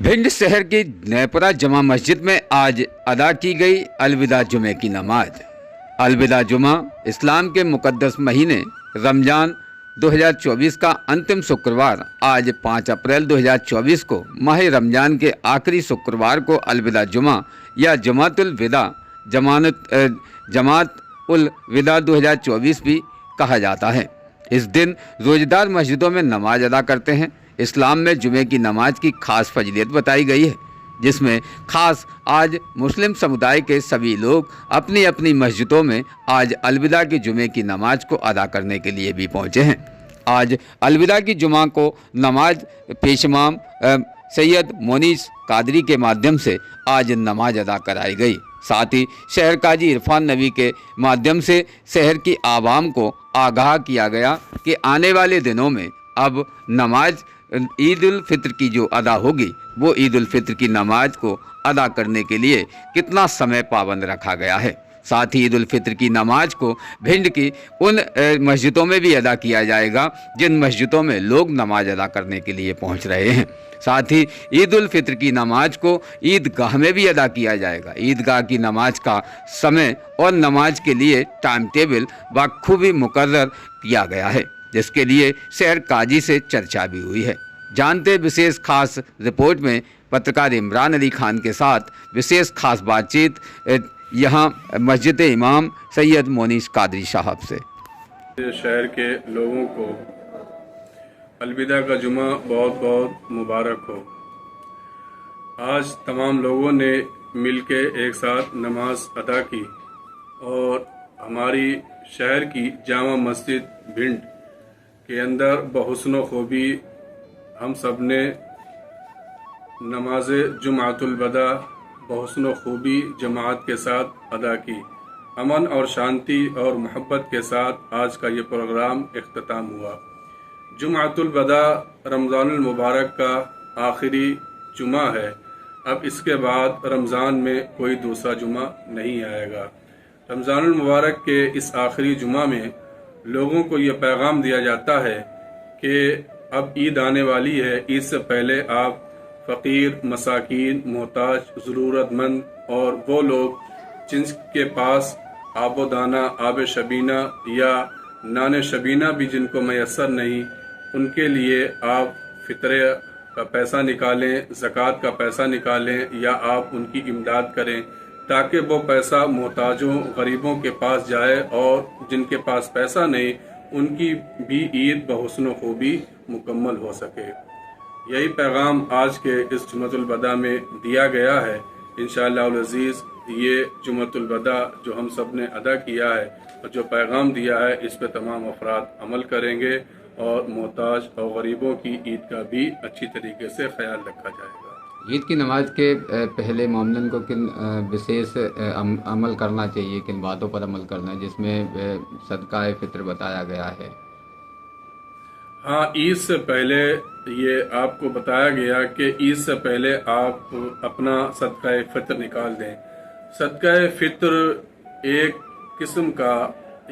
भिंड शहर की नयपुरा जमा मस्जिद में आज अदा की गई अलविदा जुमे की नमाज। अलविदा जुमा इस्लाम के मुकद्दस महीने रमज़ान 2024 का अंतिम शुक्रवार आज 5 अप्रैल 2024 को माह रमज़ान के आखिरी शुक्रवार को अलविदा जुमा या जमातुल विदा जमात उल विदा 2024 भी कहा जाता है। इस दिन रोज़ेदार मस्जिदों में नमाज अदा करते हैं। इस्लाम में जुमे की नमाज की खास फजीलत बताई गई है, जिसमें खास आज मुस्लिम समुदाय के सभी लोग अपनी अपनी मस्जिदों में आज अलविदा की जुमे की नमाज को अदा करने के लिए भी पहुँचे हैं। आज अलविदा की जुमा को नमाज पेशमाम सैयद मोनीस कादरी के माध्यम से आज नमाज अदा कराई गई। साथ ही शहर काजी इरफान नबी के माध्यम से शहर की आवाम को आगाह किया गया कि आने वाले दिनों में अब नमाज ईद उल फित्र की जो अदा होगी वो ईद उल फित्र की नमाज को अदा करने के लिए कितना समय पाबंद रखा गया है। साथ ही ईद उल फित्र की नमाज को भिंड की उन मस्जिदों में भी अदा किया जाएगा जिन मस्जिदों में लोग नमाज अदा करने के लिए पहुंच रहे हैं। साथ ही ईद उल फित्र की नमाज को ईदगाह में भी अदा किया जाएगा। ईदगाह की नमाज का समय और नमाज के लिए टाइम टेबल बखूबी मुकर्रर किया गया है, जिसके लिए शहर काजी से चर्चा भी हुई है। जानते विशेष खास रिपोर्ट में पत्रकार इमरान अली खान के साथ विशेष खास बातचीत यहाँ मस्जिद इमाम सैयद मोनीस कादरी साहब से। शहर के लोगों को अलविदा का जुमा बहुत बहुत मुबारक हो। आज तमाम लोगों ने मिलके एक साथ नमाज अदा की और हमारी शहर की जामा मस्जिद भिंड के अंदर बहुस्न खूबी हम सब ने नमाज जुमातुल वदा बहुस्न खूबी जमात के साथ अदा की। अमन और शांति और मोहब्बत के साथ आज का ये प्रोग्राम इख्तिताम हुआ। जुमातुल वदा रमज़ानुल मुबारक का आखिरी जुमा है। अब इसके बाद रमज़ान में कोई दूसरा जुमा नहीं आएगा। रमज़ानुल मुबारक के इस आखिरी जुमा में लोगों को ये पैगाम दिया जाता है कि अब ईद आने वाली है। ईद से पहले आप फ़कीर, मसाकीन, मोहताज, ज़रूरतमंद और वो लोग जिनके पास आबो दाना, आब शबीना या नान शबीना भी जिनको मैसर नहीं, उनके लिए आप फित्रे का पैसा निकालें, ज़कात का पैसा निकालें या आप उनकी इमदाद करें ताकि वो पैसा मोहताजों, गरीबों के पास जाए और जिनके पास पैसा नहीं उनकी भी ईद बहुस्न खूबी मुकम्मल हो सके। यही पैगाम आज के इस जुमतुल वदा में दिया गया है। इंशाअल्लाह उल अज़ीज़ ये जुमतुल वदा जो हम सब ने अदा किया है और जो पैगाम दिया है इस पर तमाम अफराद अमल करेंगे और मोहताज और गरीबों की ईद का भी अच्छी तरीके से ख्याल रखा जाएगा। ईद की नमाज के पहले मामलन को किन विशेष अमल करना चाहिए, किन बातों पर अमल करना है जिसमें सदका फित्र बताया गया है? हाँ, ईद से पहले ये आपको बताया गया कि ईद से पहले आप अपना सदका फित्र निकाल दें। सदका फित्र एक किस्म का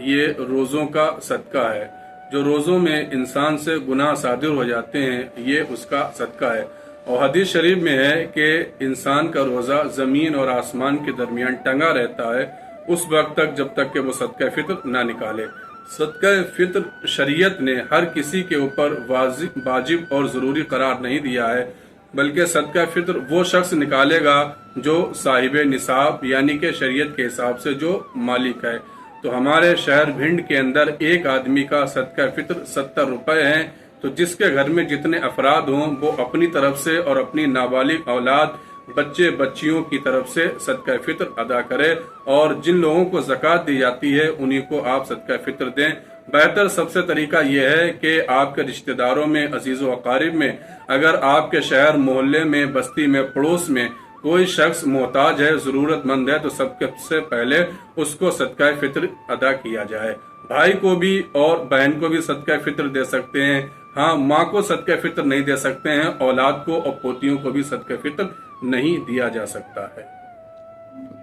ये रोज़ों का सदका है। जो रोज़ों में इंसान से गुनाह सादिर हो जाते हैं ये उसका सदका है। और हदीस शरीफ में है कि इंसान का रोज़ा ज़मीन और आसमान के दरमियान टंगा रहता है उस वक्त तक जब तक कि वो सदका फित्र ना निकाले। सदका फित्र शरीयत ने हर किसी के ऊपर वाजिब और ज़रूरी करार नहीं दिया है, बल्कि सदका फित्र वो शख्स निकालेगा जो साहिब निसाब यानी कि शरीयत के हिसाब से जो मालिक है। तो हमारे शहर भिंड के अंदर एक आदमी का सदका फित्र 70 रुपए है। तो जिसके घर में जितने अफराद हों वो अपनी तरफ से और अपनी नाबालिग औलाद, बच्चे बच्चियों की तरफ से सदका फित्र अदा करे और जिन लोगों को ज़कात दी जाती है उन्हीं को आप सदका फित्र दें। बेहतर सबसे तरीका यह है कि आपके रिश्तेदारों में, अजीज़ व अकारिब में, अगर आपके शहर, मोहल्ले में, बस्ती में, पड़ोस में कोई शख्स मोहताज है, ज़रूरतमंद है तो सबसे पहले उसको सदका फित्र अदा किया जाए। भाई को भी और बहन को भी सदका फित्र दे सकते हैं। हाँ, माँ को सदका फित्र नहीं दे सकते हैं, औलाद को और पोतियों को भी सदका फित्र नहीं दिया जा सकता है।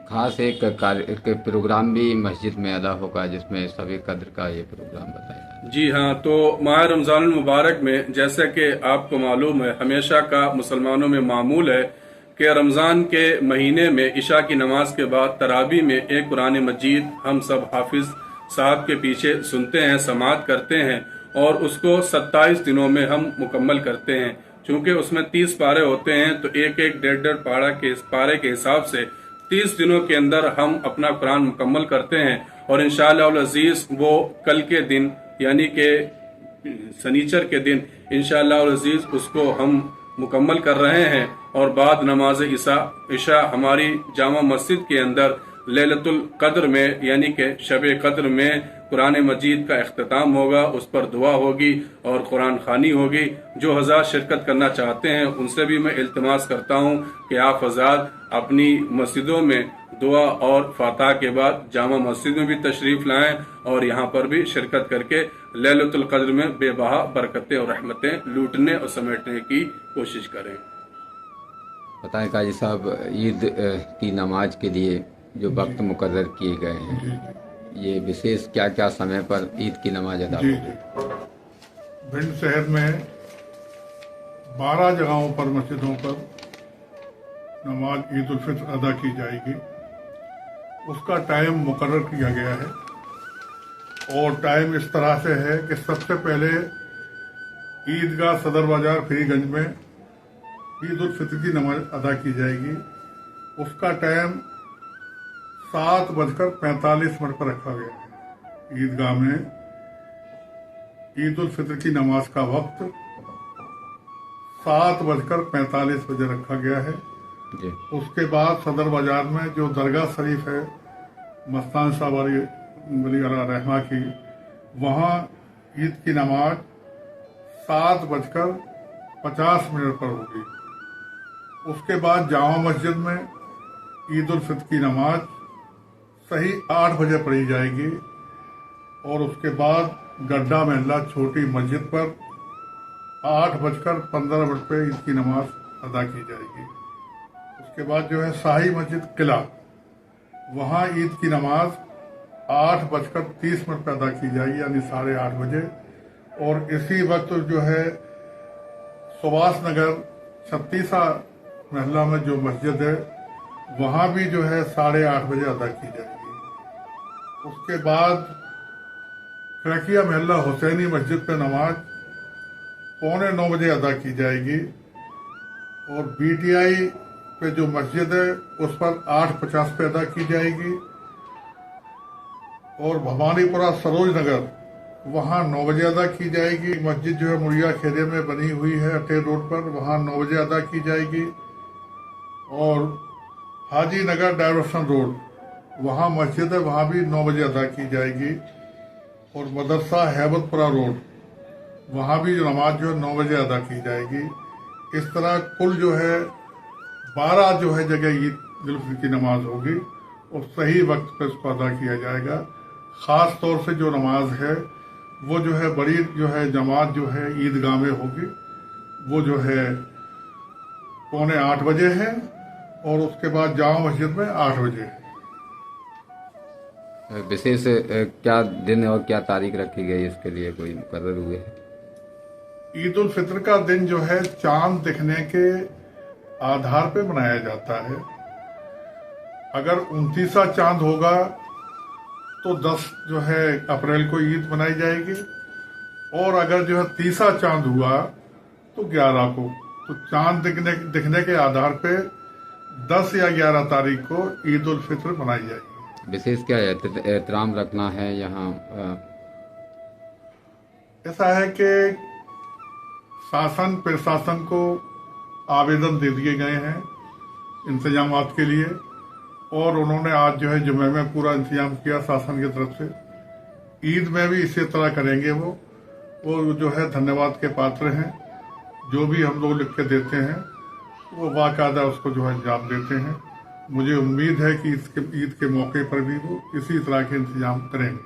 खास एक प्रोग्राम भी मस्जिद में अदा होगा जिसमें सभी कद्र का ये प्रोग्राम बताया। जी हाँ, तो माह रमज़ान मुबारक में जैसे कि आपको मालूम है, हमेशा का मुसलमानों में मामूल है कि रमज़ान के महीने में इशा की नमाज के बाद तरावी में एक कुरान मजीद हम सब हाफिज साहब के पीछे सुनते हैं, समाअत करते हैं और उसको 27 दिनों में हम मुकम्मल करते हैं। चूंकि उसमें 30 पारे होते हैं तो एक एक डेढ़ पारे के हिसाब से 30 दिनों के अंदर हम अपना कुरान मुकम्मल करते हैं और इंशाअल्लाह अज़ीज़ वो कल के दिन यानी कि सनीचर के दिन इंशाअल्लाह अज़ीज़ उसको हम मुकम्मल कर रहे हैं और बाद नमाज इशा हमारी जामा मस्जिद के अंदर लैलतुल कद्र में यानी कि शब कद्र में कुरान मजीद का इख्तिताम होगा, उस पर दुआ होगी और कुरान खानी होगी। जो हज़ार शिरकत करना चाहते हैं उनसे भी मैं इल्तिमास करता हूं कि आप हज़ार अपनी मस्जिदों में दुआ और फातह के बाद जामा मस्जिद में भी तशरीफ लाएं और यहाँ पर भी शिरकत करके लैलतुल कद्र में बेबहा बरकतें और रहमतें लूटने और समेटने की कोशिश करें। बताएं काजी साहब, ईद की नमाज के लिए जो वक्त मुकर्रर किए गए हैं, ये विशेष क्या क्या समय पर ईद की नमाज अदा होगी? भिंड शहर में 12 जगहों पर मस्जिदों पर नमाज ईद उल फित्र अदा की जाएगी। उसका टाइम मुकर्रर किया गया है और टाइम इस तरह से है कि सबसे पहले ईदगाह सदर बाजार फ्रीगंज में ईद उल फित्र की नमाज अदा की जाएगी। उसका टाइम 7:45 पर रखा गया है। ईदगाह में ईद उल फित्र की नमाज का वक्त 7:45 बजे रखा गया है। जी। उसके बाद सदर बाजार में जो दरगाह शरीफ है मस्तान शाह वली रहमा की, वहाँ ईद की नमाज 7:50 पर होगी। उसके बाद जामा मस्जिद में ईद उल फित्र की नमाज सही 8 बजे पढ़ी जाएगी और उसके बाद गड्ढा महल्ला छोटी मस्जिद पर 8:15 पे ईद की नमाज अदा की जाएगी। उसके बाद जो है शाही मस्जिद किला, वहाँ ईद की नमाज 8:30 पे अदा की जाएगी यानी 8:30 बजे। और इसी वक्त जो है सुभाष नगर 36 महल्ला में जो मस्जिद है वहाँ भी जो है 8:30 बजे अदा की जाएगी। उसके बाद खड़किया महल्ला हुसैनी मस्जिद पे नमाज 8:45 बजे अदा की जाएगी और BTI पे जो मस्जिद है उस पर 8:50 पे अदा की जाएगी। और भवानीपुरा सरोज नगर वहाँ 9 बजे अदा की जाएगी। मस्जिद जो है मुड़िया खेरे में बनी हुई है अटे रोड पर, वहाँ 9 बजे अदा की जाएगी। और हाजी नगर डायवर्सन रोड वहाँ मस्जिद है, वहाँ भी 9 बजे अदा की जाएगी। और मदरसा हैबतपुरा रोड वहाँ भी जो नमाज जो है 9 बजे अदा की जाएगी। इस तरह कुल जो है 12 जो है जगह ईद उल फित्र की नमाज होगी और सही वक्त पर इसको अदा किया जाएगा। खास तौर से जो नमाज है वो जो है बड़ी जो है जमात जो है ईदगाह में होगी, वो जो है 7:45 बजे है और उसके बाद जामा मस्जिद में 8 बजे है। विशेष क्या दिन और क्या तारीख रखी गई इसके लिए, कोई मुकर्रर हुए हैं? ईद उल फित्र का दिन जो है चांद दिखने के आधार पे मनाया जाता है। अगर 29वां चांद होगा तो 10 जो है अप्रैल को ईद मनाई जाएगी और अगर जो है 30वां चांद हुआ तो 11 को। तो चांद दिखने के आधार पे 10 या 11 तारीख को ईद उल फित्र मनाई जाएगी। विशेष क्या एहतराम रखना है यहाँ? ऐसा है कि शासन प्रशासन को आवेदन दे दिए गए हैं इंतजामात के लिए और उन्होंने आज जो है जुमे में पूरा इंतजाम किया शासन की तरफ से। ईद में भी इसी तरह करेंगे। वो जो है धन्यवाद के पात्र हैं। जो भी हम लोग लिख के देते हैं वो बाकायदा उसको जो है अंजाम देते हैं। मुझे उम्मीद है कि ईद के मौके पर भी वो इसी तरह के इंतजाम करेंगे।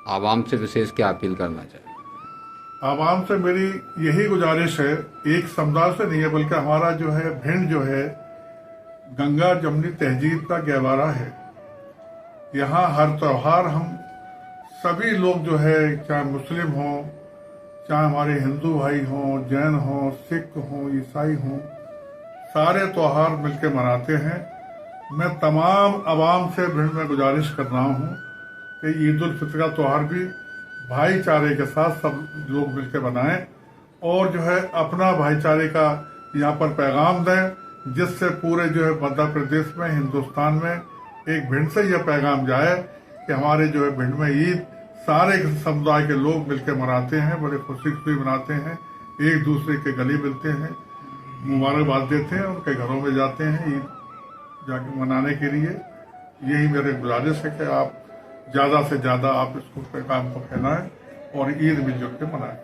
आवाम से विशेष क्या अपील करना चाहिए? आवाम से मेरी यही गुजारिश है, एक समुदाय से नहीं है बल्कि हमारा जो है भिंड जो है गंगा जमुनी तहजीब का गहवारा है। यहाँ हर त्योहार हम सभी लोग जो है, चाहे मुस्लिम हों, चाहे हमारे हिंदू भाई हों, जैन हों, सिख हों, ईसाई हों, सारे त्योहार मिलकर मनाते हैं। मैं तमाम आवाम से भिंड में गुजारिश कर रहा हूँ कि ईद उल फित्र का त्यौहार भी भाईचारे के साथ सब लोग मिलकर बनाएं और जो है अपना भाईचारे का यहाँ पर पैगाम दें, जिससे पूरे जो है मध्य प्रदेश में, हिंदुस्तान में एक भिंड से यह पैगाम जाए कि हमारे जो है भिंड में ईद सारे समुदाय के लोग मिलकर मनाते हैं, बड़े खुशी खुशी मनाते हैं, एक दूसरे के गले मिलते हैं, मुबारकबाद देते हैं, उनके घरों में जाते हैं ईद जाके मनाने के लिए। यही मेरे गुजारिश है कि आप ज्यादा से ज्यादा आप इसको पैगाम को फैलाएं और ईद मिलजुल के मनाएं।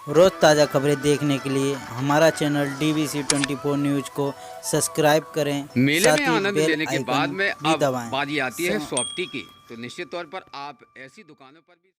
रोज़ ताज़ा खबरें देखने के लिए हमारा चैनल DBC 24 न्यूज को सब्सक्राइब करें। मेले साथ में ही आनंद बेल लेने के आइकन बाद में भी अब दबाएं। बारी आती है सॉफ्टी की, तो निश्चित तौर पर आप ऐसी दुकानों पर भी